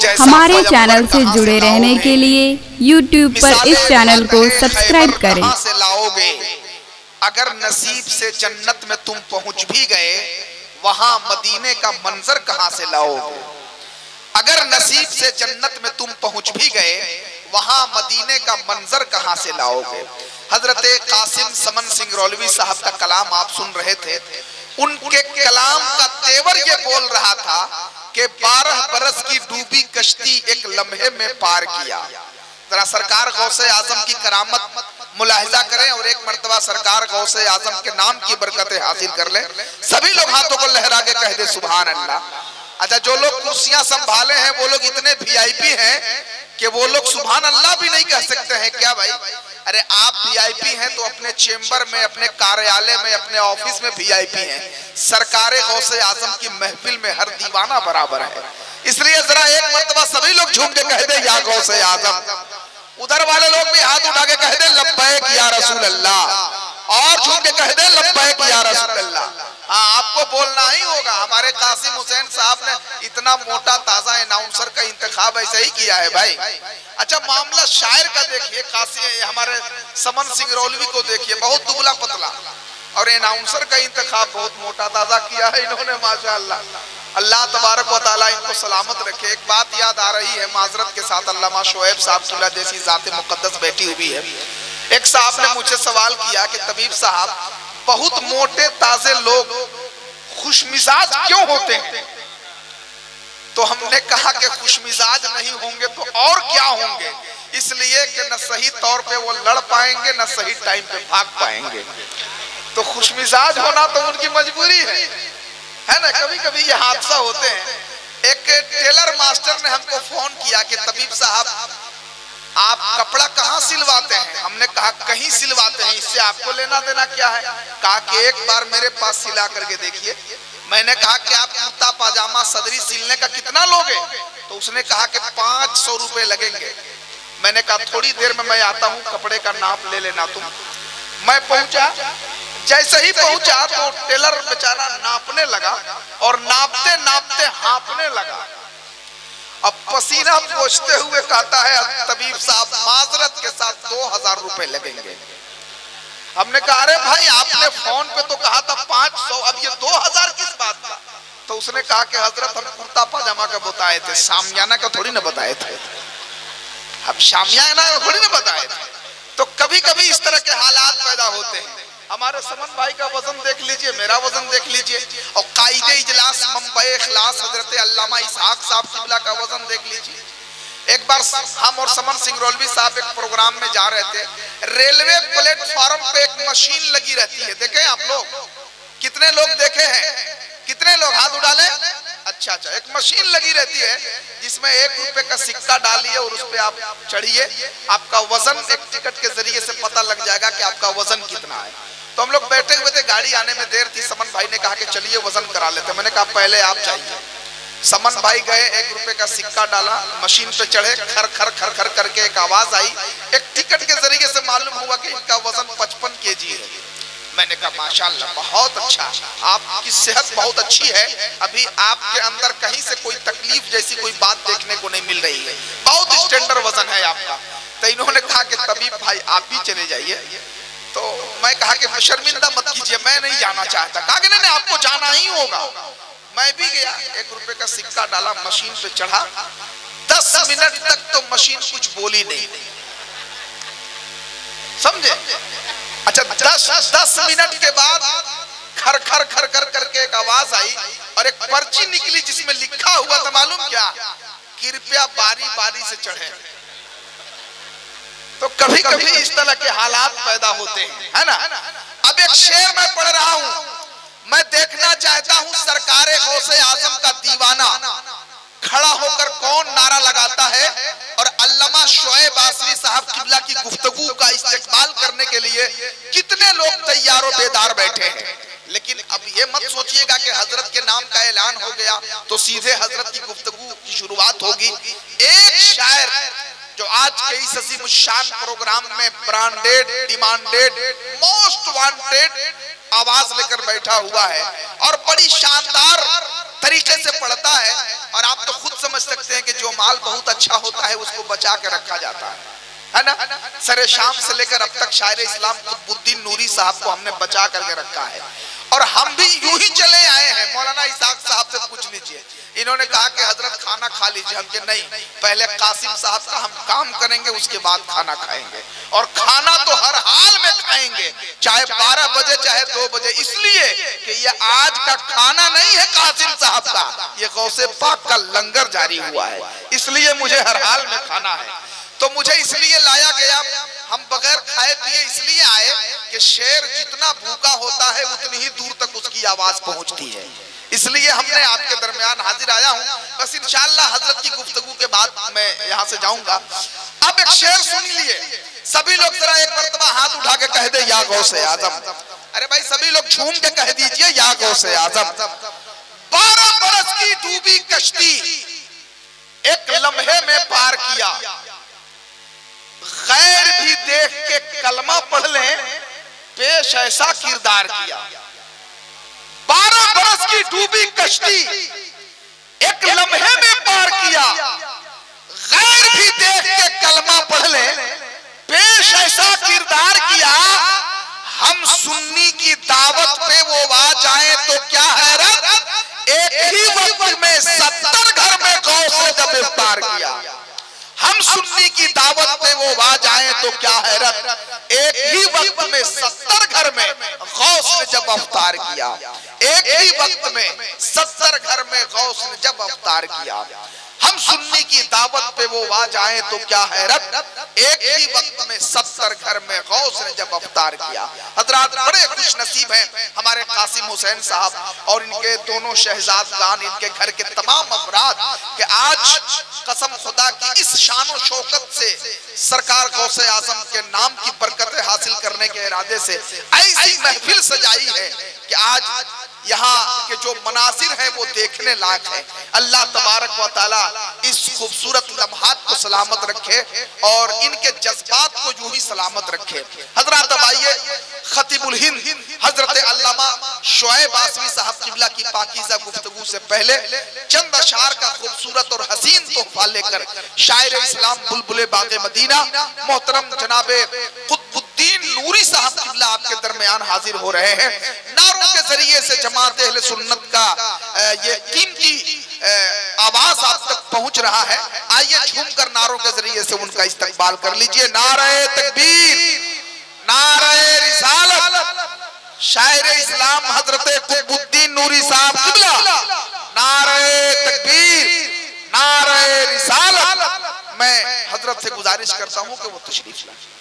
हमारे चैनल से जुड़े रहने के लिए YouTube पर इस चैनल को सब्सक्राइब करें। से लाओगे अगर नसीब से जन्नत में तुम पहुंच भी गए, वहां मदीने का मंजर कहां से लाओगे? अगर नसीब से जन्नत में तुम पहुंच भी गए, वहां मदीने का मंजर कहां से लाओगे? हजरत कासिम समन सिंगरौलवी साहब का कलाम आप सुन रहे थे। उनके कलाम का तेवर ये बोल रहा था कि 12 बरस की डूबी कश्ती एक लम्हे में पार किया। जरा सरकार गौसे आजम की करामत मुलाहिजा करें और एक मर्तबा सरकार गौसे आजम के नाम की बरकतें हासिल कर लें। सभी लोग हाथों को लहरा के कह दे सुभान अल्लाह। अच्छा, जो लोग कुर्सियां संभाले हैं वो लोग इतने वीआईपी हैं कि वो लोग सुभान अल्लाह भी नहीं कह सकते हैं क्या भाई? अरे आप वीआईपी हैं तो अपने चेंबर में, अपने कार्यालय में, अपने ऑफिस में वीआईपी हैं। सरकार गौसे आजम की महफिल में हर दीवाना बराबर है। इसलिए जरा एक मर्तबा सभी लोग झूम के कह दे या गौसे आजम। उधर वाले लोग भी हाथ उठा के कह दे लब्बैक या रसूल अल्लाह, और झूम के कह दे लब्बैक या रसूल अल्लाह। हाँ, आपको बोलना ही होगा। हमारे कासिम हुसैन साहब ने इतना मोटा ताजा अनाउंसर का इंतखाब ऐसे ही किया है भाई। अच्छा, मामला शायर का देखिए, हमारे समन सिंगरौलवी को देखिए, बहुत दुबला पतला, और अनाउंसर का इंतखाब बहुत मोटा ताजा किया है इन्होंने, माशाअल्लाह। अल्लाह तबारक व तआला इनको सलामत रखे। एक बात याद आ रही है माजरत के साथ, अल्लामा शोएब साहब तुल्ला जैसी जाते मुकद्दस बैठी हुई है। एक साहब ने मुझसे सवाल किया कि तबीब साहब, बहुत मोटे ताजे लोग खुशमिजाज क्यों होते हैं? तो हमने कहा कि खुशमिजाज नहीं होंगे तो और क्या होंगे? इसलिए कि न सही तौर पे वो लड़ पाएंगे, न सही टाइम पे भाग पाएंगे। तो खुशमिजाज होना तो उनकी मजबूरी है ना। कभी कभी ये हादसा होते हैं। एक टेलर मास्टर ने हमको फोन किया कि तबीब साहब आप कपड़ा कहाँ सिलवाते हैं? हमने कहा कहीं सिलवाते हैं, इससे आपको लेना देना क्या है? कहा कि एक बार मेरे पास सिला करके देखिए। मैंने कहा कि आप कुर्ता पाजामा सदरी सिलने का कितना लोगे? तो उसने कहा कि 500 रुपए लगेंगे। मैंने कहा थोड़ी देर में मैं आता हूँ, कपड़े का नाप ले लेना तुम। मैं पहुंचा, जैसे ही पहुंचा तो टेलर बेचारा नापने लगा और नापते नापते हाँपने लगा। अब पसीना पोंछते हुए कहता है तबीब साहब माजरत के साथ 2000 रुपए लगेंगे। हमने कहा अरे भाई आपने फोन पे तो कहा था 500, अब ये 2000 किस बात का? तो उसने कहा कि हजरत हम कुर्ता पाजामा का बताए थे, शामियाना का थोड़ी ना बताए थे। अब शामियाना का थोड़ी ना बताए थे। तो कभी कभी इस तरह के हालात पैदा होते हैं। हमारे समन भाई का वजन देख लीजिए, मेरा वजन देख लीजिए, और कायदे इजलास मंबई इखलास हजरत अल्लामा इसहाक साहब किबला का वजन देख लीजिए। एक बार हम और समन सिंगरौलवी साहब एक प्रोग्राम में जा रहे थे। रेलवे प्लेटफॉर्म पे एक मशीन लगी रहती है, देखे आप लोग? कितने लोग देखे हैं? कितने लोग हाथ उठा ले? अच्छा, एक मशीन लगी रहती है जिसमें 1 रुपए का सिक्का डालिए और उस पे आप चढ़िए, आपका वजन एक टिकट के जरिए से पता लग जाएगा कि आपका वजन कितना है। तो हम लोग बैठे हुए थे, गाड़ी आने में देर थी। समन भाई ने कहा कि चलिए वजन करा लेते। मैंने कहा पहले आप जाइए। समन भाई गए, 1 रुपए का सिक्का डाला, मशीन पे चढ़े, खर खर खर खर करके एक आवाज आई। एक टिकट के जरिए से मालूम हुआ कि इनका वजन 55 kg है। मैंने कहा माशाल्लाह बहुत अच्छा, आपकी सेहत बहुत अच्छी है, अभी आपके अंदर कहीं से कोई तकलीफ जैसी कोई बात देखने को नहीं मिल रही है, बहुत स्टैंडर्ड वजन है आपका। तो इन्होंने कहा कि तबीब भाई आप भी चले जाइए। तो मैं कहा कि शर्मिंदा मत कीजिए, मैं नहीं जाना चाहता। कहा कि नहीं आपको जाना ही होगा। मैं भी गया, 1 रुपए का सिक्का डाला, मशीन पे चढ़ा। 10 मिनट तक तो मशीन कुछ बोली नहीं, समझे? अच्छा, 10 मिनट के बाद खर खर खर खर करके एक आवाज आई और एक पर्ची निकली जिसमें लिखा हुआ था मालूम क्या? कृपया बारी बारी से चढ़े। तो कभी कभी इस तरह के हालात पैदा होते हैं, है ना। अब एक शेर मैं पढ़ रहा हूं, मैं देखना चाहता हूं सरकारे गौसे आजम का दीवाना खड़ा होकर कौन नारा लगाता है और अल्लामा शोएब आसरी साहब किबला की गुफ्तगू का इस्तेमाल करने के लिए कितने लोग तैयार और बेदार बैठे हैं। लेकिन अब ये मत सोचिएगा कि हजरत के नाम का ऐलान हो गया तो सीधे हजरत की गुफ्तगू की शुरुआत होगी। एक शायर जो आज के इस अजीम शान प्रोग्राम में ब्रांडेड, डिमांडेड, मोस्ट वांटेड आवाज लेकर बैठा हुआ है और बड़ी शानदार तरीके से पढ़ता है। और आप तो खुद समझ सकते हैं कि जो माल बहुत अच्छा होता है उसको बचा के रखा जाता है ना। सरे शाम से लेकर अब तक शायर इस्लाम कुतुबुद्दीन नूरी साहब को हमने बचा करके रखा है और हम भी यूं ही चले आए हैं। मौलाना इसाक साहब से पूछ लीजिए, इन्होंने कहा कि हजरत खाना खा लीजिए, हम के नहीं, पहले कासिम साहब का हम काम करेंगे उसके बाद खाना खाएंगे और खाना तो हर हाल में खाएंगे, चाहे 12 बजे चाहे 2 बजे, इसलिए कि ये आज का खाना नहीं है कासिम साहब का, ये गौसे पाक का लंगर जारी हुआ है, इसलिए मुझे हर हाल में खाना है। तो मुझे इसलिए लाया गया, हम बगैर खाए पिए इसलिए आए कि शेर जितना भूखा होता है उतनी ही दूर तक उसकी आवाज पहुंचती है, इसलिए हमने आपके दरमियान हाजिर आया हूं। बस इंशाअल्लाह हजरत की गुफ्तगू के बाद मैं यहां से जाऊंगा। अब एक शेर सुन लिए, सभी लोग जरा एक मर्तबा हाथ उठा के कह दे या गौसे आजम। अरे भाई सभी लोग झूम के कह दीजिए या गौसे आजम। 12 बरस की डूबी कश्ती एक लम्हे में पार किया, गैर भी देख के कलमा पढ़ ले, पेश ऐसा किरदार किया। 12 बरस की डूबी कश्ती एक लम्हे में पार किया, गैर भी देख के कलमा पढ़ ले, पेश ऐसा किरदार किया। हम सुन्नी की दावत पे वो आ जाए तो क्या हैरत, एक ही वक्त में 70 घर में गौस ने जब इफ्तार किया। हम सुन्नी की दावत पे वो आ जाए तो क्या हैरत, एक ही वक्त में 70 घर में गौस ने जब अवतार किया। एक ही वक्त में 70 घर में गौस ने जब अवतार किया। हम सुन्नी की दावत पे वो आ जाए तो क्या हैरत, एक ही वक्त में 70 घर में गौस ने जब अवतार किया। हजरात बड़े खुश नसीब हैं हमारे कासिम हुसैन साहब और इनके दोनों शहजादगान, इनके घर के तमाम अफराद कि आज कसम खुदा की इस शान और शौकत से सरकार गौसे आजम के नाम की बरकतें हासिल करने के इरादे से ऐसी महफिल सजाई है कि आज यहाँ के जो मनासिर हैं वो देखने लायक है। अल्लाह तबारक व तआला इस खूबसूरत लम्हात को सलामत रखे और इनके जज्बात को यूं ही सलामत रखे। हजरत अब आइए खतीबुल हिंद हजरत अल्लामा शुएब आसवी साहब किबला की पाकीज़ा गुफ्तगू से पहले चंद अशार का खूबसूरत और हसीन तोहफा लेकर शायर इस्लाम बुलबुले बाग़े मदीना मोहतरम जनाबे कुतुबुद्दीन नूरी साहब किबला आपके दरमियान हाजिर हो रहे हैं। नारों के जरिए से जमात अहले सुन्नत का ये कीमती आवाज आप तक पहुंच रहा है। आइए झूमकर नारों के जरिए से उनका इस्तकबाल कर लीजिए। नारे तकबीर, नारे रिसालत, शायर इस्लाम हजरत कुतुबुद्दीन नूरी साहब किबला, नारे तकबीर, नारे रिसालत। मैं हजरत से गुजारिश करता हूं कि वो तशरीफ लाएं।